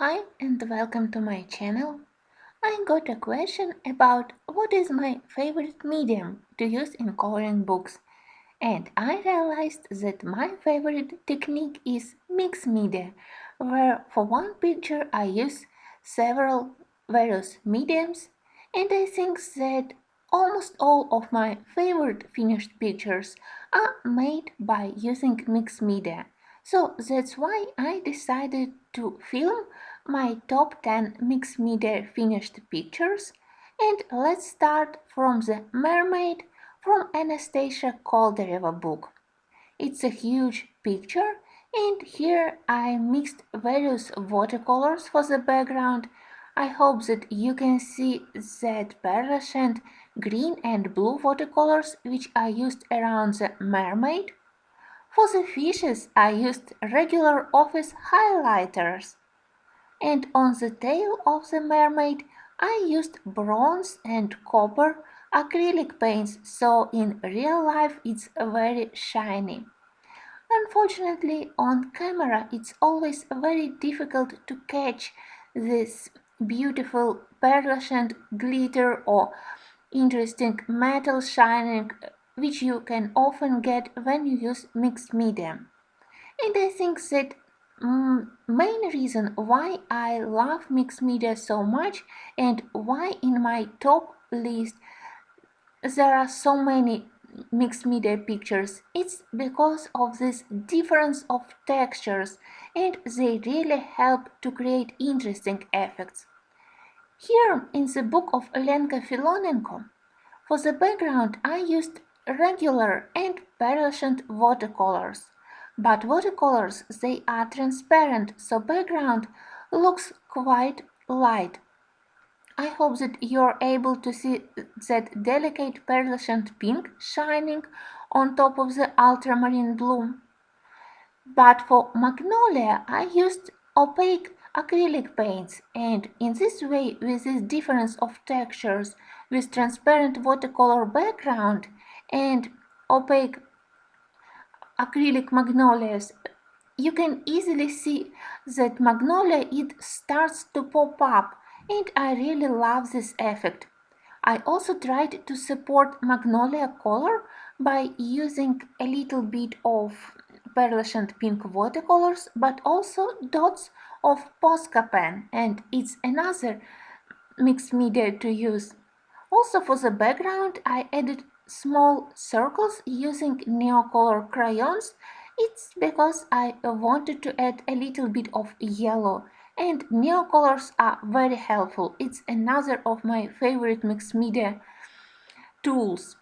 Hi and welcome to my channel. I got a question about what is my favorite medium to use in coloring books, and I realized that my favorite technique is mixed media, where for one picture I use several various mediums, and I think that almost all of my favorite finished pictures are made by using mixed media. So that's why I decided to film my top 10 mixed media finished pictures. And let's start from the mermaid from Anastasia Koldereva book. It's a huge picture, and here I mixed various watercolors for the background. I hope that you can see that pearlescent green and blue watercolors which I used around the mermaid. For the fishes I used regular office highlighters, and on the tail of the mermaid I used bronze and copper acrylic paints, so in real life it's very shiny. Unfortunately, on camera it's always very difficult to catch this beautiful pearlescent glitter or interesting metal shining which you can often get when you use mixed media. And I think that main reason why I love mixed media so much and why in my top list there are so many mixed media pictures, it's because of this difference of textures, and they really help to create interesting effects. Here in the book of Lenka Filonenko, for the background I used regular and pearlescent watercolors, but watercolors they are transparent, so background looks quite light. I hope that you're able to see that delicate pearlescent pink shining on top of the ultramarine blue. But for magnolia I used opaque acrylic paints, and in this way, with this difference of textures, with transparent watercolor background and opaque acrylic magnolias, you can easily see that magnolia it starts to pop up, and I really love this effect. I also tried to support magnolia color by using a little bit of pearlescent pink watercolors, but also dots of Posca pen, and it's another mixed media to use. Also for the background I added small circles using Neocolor crayons. It's because I wanted to add a little bit of yellow, and Neocolors are very helpful. It's another of my favorite mixed media tools.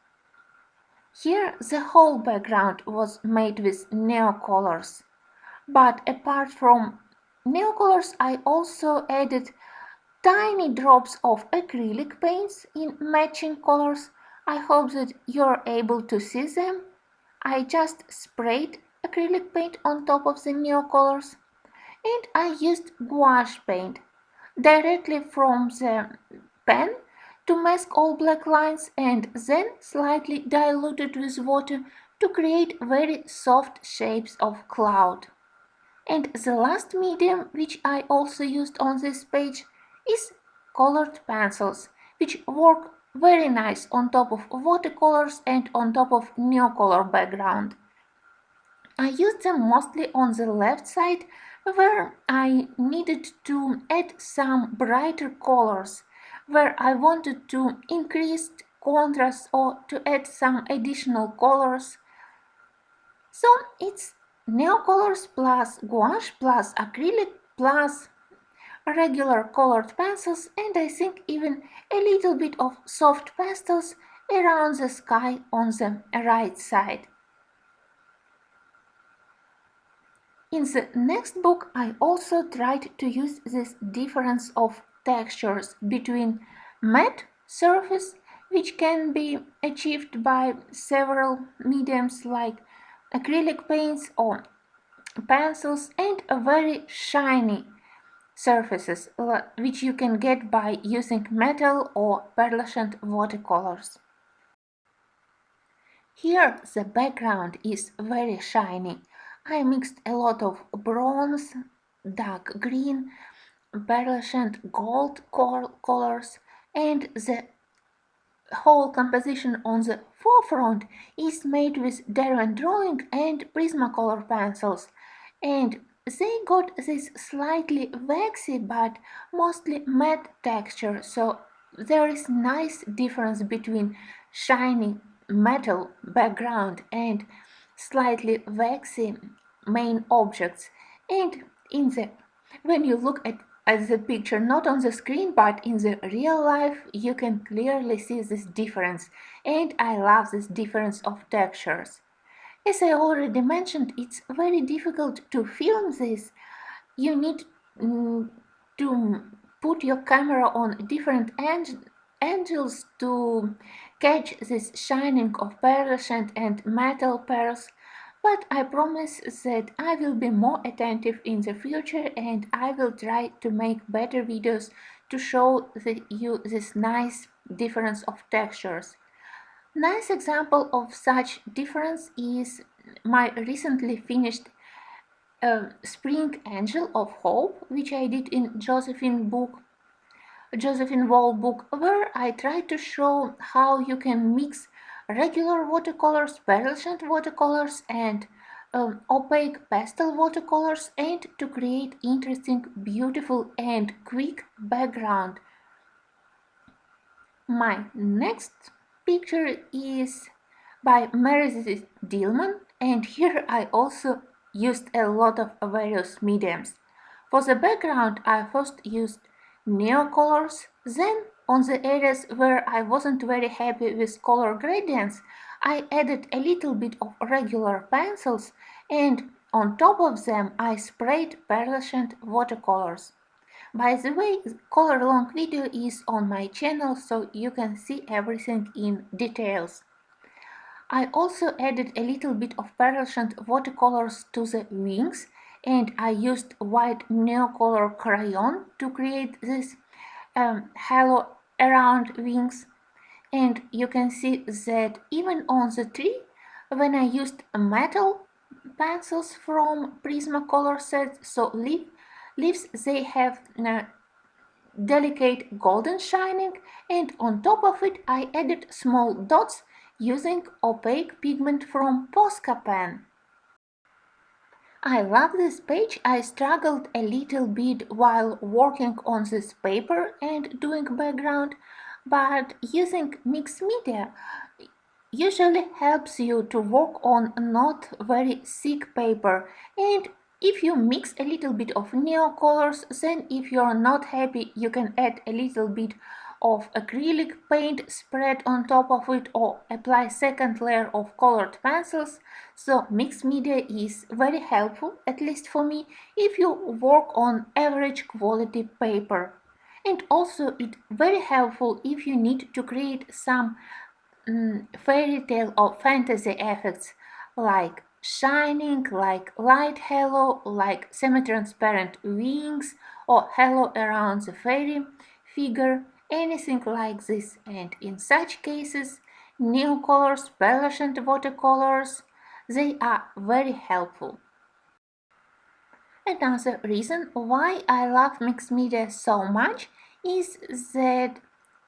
Here the whole background was made with Neocolors. But apart from Neocolors I also added tiny drops of acrylic paints in matching colors. I hope that you're able to see them. I just sprayed acrylic paint on top of the Neocolors, and I used gouache paint directly from the pen to mask all black lines, and then slightly diluted with water to create very soft shapes of cloud. And the last medium which I also used on this page is colored pencils, which work very nice on top of watercolors and on top of Neocolor background. I used them mostly on the left side where I needed to add some brighter colors, where I wanted to increase contrast or to add some additional colors. So it's Neocolors plus gouache plus acrylic plus regular colored pencils, and I think even a little bit of soft pastels around the sky on the right side. In the next book I also tried to use this difference of textures between matte surface, which can be achieved by several mediums like acrylic paints or pencils, and very shiny surfaces which you can get by using metal or pearlescent watercolors. Here the background is very shiny. I mixed a lot of bronze, dark green, pearlescent gold colors, and the whole composition on the forefront is made with Darwin drawing and Prismacolor pencils, and they got this slightly waxy but mostly matte texture, so there is nice difference between shiny metal background and slightly waxy main objects. And in the when you look at the picture, not on the screen but in the real life, you can clearly see this difference, and I love this difference of textures. As I already mentioned, it's very difficult to film this. You need to put your camera on different angles to catch this shining of pearlescent and metal pearls, but I promise that I will be more attentive in the future, and I will try to make better videos to show you this nice difference of textures. Nice example of such difference is my recently finished Spring Angel of Hope, which I did in Josephine Wall book, where I try to show how you can mix regular watercolors, pearlescent watercolors, and opaque pastel watercolors, and to create interesting, beautiful, and quick background. My next picture is by Meredith Dillman, and here I also used a lot of various mediums. For the background, I first used neocolors, then on the areas where I wasn't very happy with color gradients, I added a little bit of regular pencils, and on top of them I sprayed pearlescent watercolors. By the way, color long video is on my channel, so you can see everything in details. I also added a little bit of pearlescent watercolors to the wings, and I used white neocolor crayon to create this halo around wings. And you can see that even on the tree, when I used metal pencils from Prismacolor set, so leaves, they have delicate golden shining, and on top of it I added small dots using opaque pigment from Posca pen. I love this page. I struggled a little bit while working on this paper and doing background, but using mixed media usually helps you to work on not very thick paper, and if you mix a little bit of neocolors, then if you're not happy you can add a little bit of acrylic paint spread on top of it or apply second layer of colored pencils. So mixed media is very helpful, at least for me, if you work on average quality paper. And also it's very helpful if you need to create some fairy tale or fantasy effects like shining, like light halo, like semi-transparent wings or halo around the fairy figure, anything like this. And in such cases, neocolors, pearlescent watercolors, they are very helpful. Another reason why I love mixed media so much is that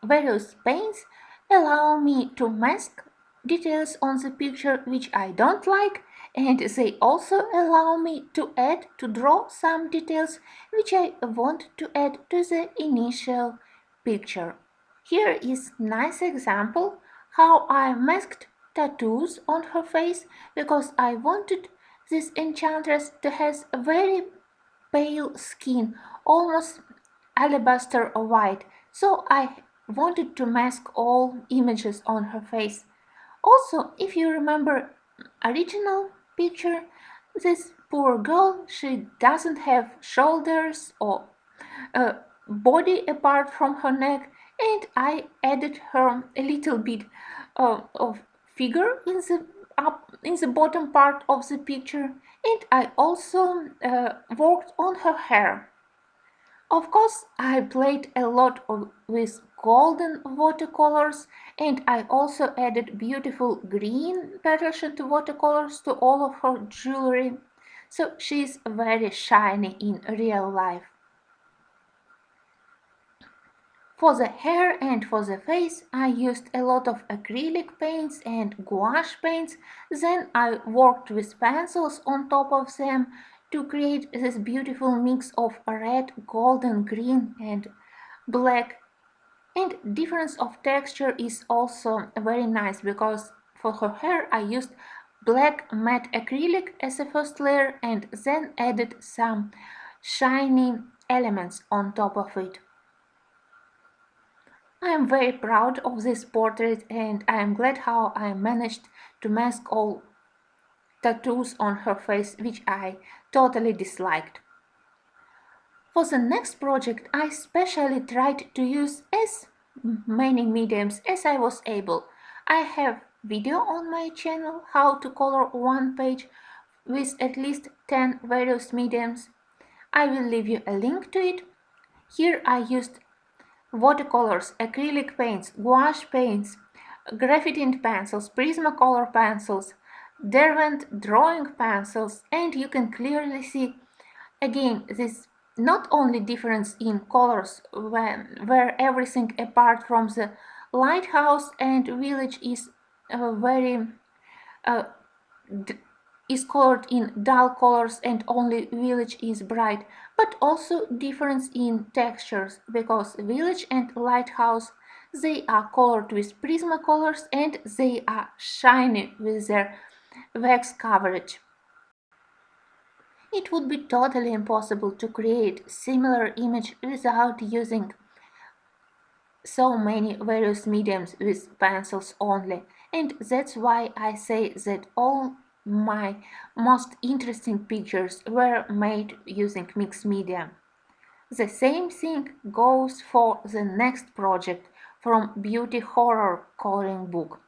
various paints allow me to mask details on the picture which I don't like, and they also allow me to draw some details which I want to add to the initial picture. Here is nice example how I masked tattoos on her face because I wanted this enchantress to has a very pale skin, almost alabaster white, so I wanted to mask all images on her face. Also, if you remember original picture, this poor girl, she doesn't have shoulders or body apart from her neck, and I added her a little bit of figure in the bottom part of the picture, and I also worked on her hair. Of course, I played a lot with golden watercolors, and I also added beautiful green pearlescent watercolors to all of her jewelry, so she's very shiny in real life. For the hair and for the face, I used a lot of acrylic paints and gouache paints. Then I worked with pencils on top of them to create this beautiful mix of red, golden, green and black. And difference of texture is also very nice because for her hair I used black matte acrylic as a first layer and then added some shiny elements on top of it. I am very proud of this portrait and I am glad how I managed to mask all tattoos on her face which I totally disliked. For the next project I specially tried to use as many mediums as I was able. I have video on my channel how to color one page with at least 10 various mediums. I will leave you a link to it. Here I used watercolors, acrylic paints, gouache paints, graphite pencils, Prismacolor pencils, Derwent drawing pencils, and you can clearly see again this not only difference in colors where everything apart from the lighthouse and village is very uh, is colored in dull colors and only village is bright, but also difference in textures because village and lighthouse they are colored with Prismacolors and they are shiny with their wax coverage. It would be totally impossible to create similar image without using so many various mediums with pencils only, and that's why I say that all my most interesting pictures were made using mixed media. The same thing goes for the next project from Beauty Horror coloring book.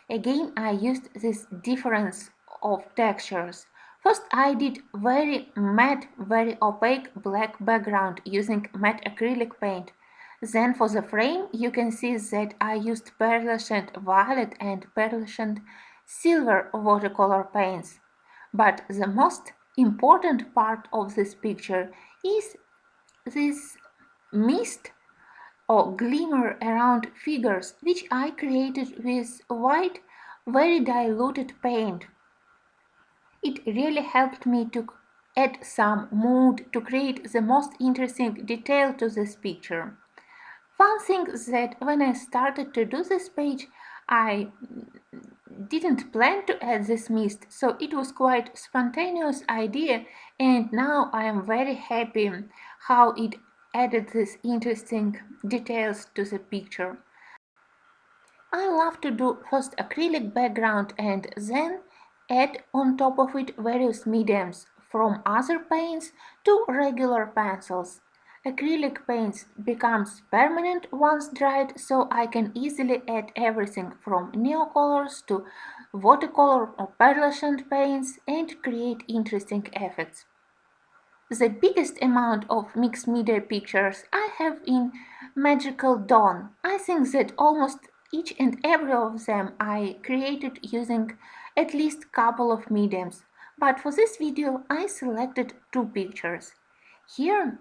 Again, I used this difference of textures. First, I did very matte, very opaque black background using matte acrylic paint. Then for the frame, you can see that I used pearlescent violet and pearlescent silver watercolor paints. But the most important part of this picture is this mist or glimmer around figures which I created with white, very diluted paint. It really helped me to add some mood to create the most interesting detail to this picture. One thing that when I started to do this page, I didn't plan to add this mist, so it was quite spontaneous idea and now I am very happy how it added these interesting details to the picture. I love to do first acrylic background and then add on top of it various mediums from other paints to regular pencils. Acrylic paints becomes permanent once dried, so I can easily add everything from neocolors to watercolor or pearlescent paints and create interesting effects. The biggest amount of mixed media pictures I have in Magical Dawn. I think that almost each and every of them I created using at least couple of mediums, but for this video I selected two pictures. Here,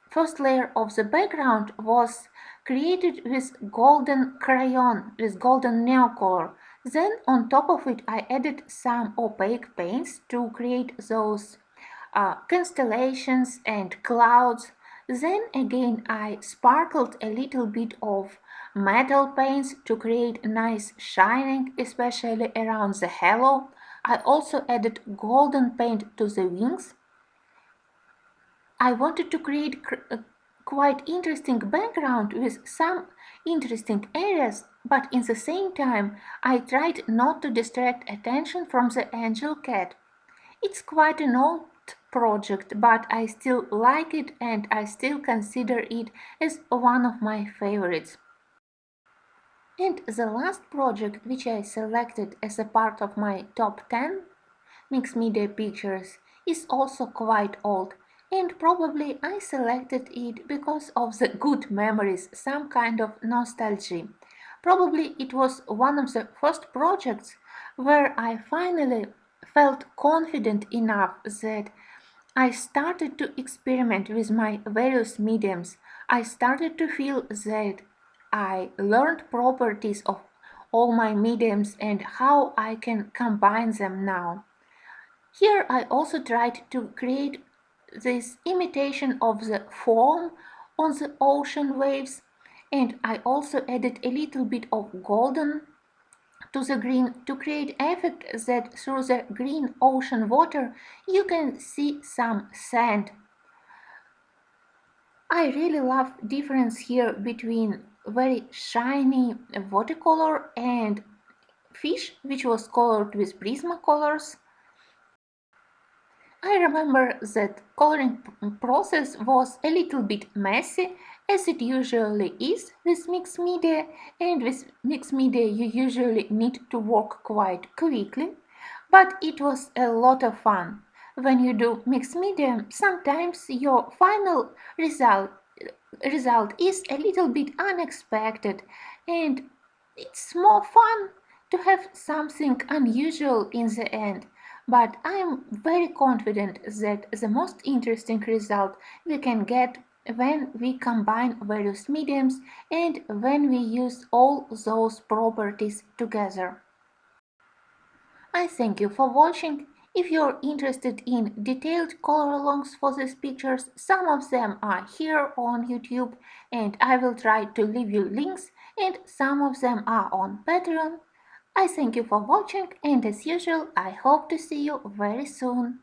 first layer of the background was created with golden crayon, with golden neocolor. Then on top of it I added some opaque paints to create those constellations and clouds. Then again I sparkled a little bit of metal paints to create nice shining, especially around the halo. I also added golden paint to the wings. I wanted to create a quite interesting background with some interesting areas, but in the same time I tried not to distract attention from the angel cat. It's quite an old project, but I still like it and I still consider it as one of my favorites. And the last project which I selected as a part of my top 10 mixed media pictures is also quite old, and probably I selected it because of the good memories, some kind of nostalgia. Probably it was one of the first projects where I finally felt confident enough that I started to experiment with my various mediums. I started to feel that I learned properties of all my mediums and how I can combine them now. Here I also tried to create this imitation of the foam on the ocean waves, and I also added a little bit of golden to the green to create effect that through the green ocean water you can see some sand. I really love difference here between very shiny watercolor and fish which was colored with Prismacolors. I remember that coloring process was a little bit messy, as it usually is with mixed media, and with mixed media you usually need to work quite quickly, but it was a lot of fun. When you do mixed media, sometimes your final result is a little bit unexpected, and it's more fun to have something unusual in the end. But I am very confident that the most interesting result we can get when we combine various mediums and when we use all those properties together. I thank you for watching. If you're interested in detailed color alongs for these pictures, some of them are here on YouTube and I will try to leave you links, and some of them are on Patreon. I thank you for watching, and as usual I hope to see you very soon.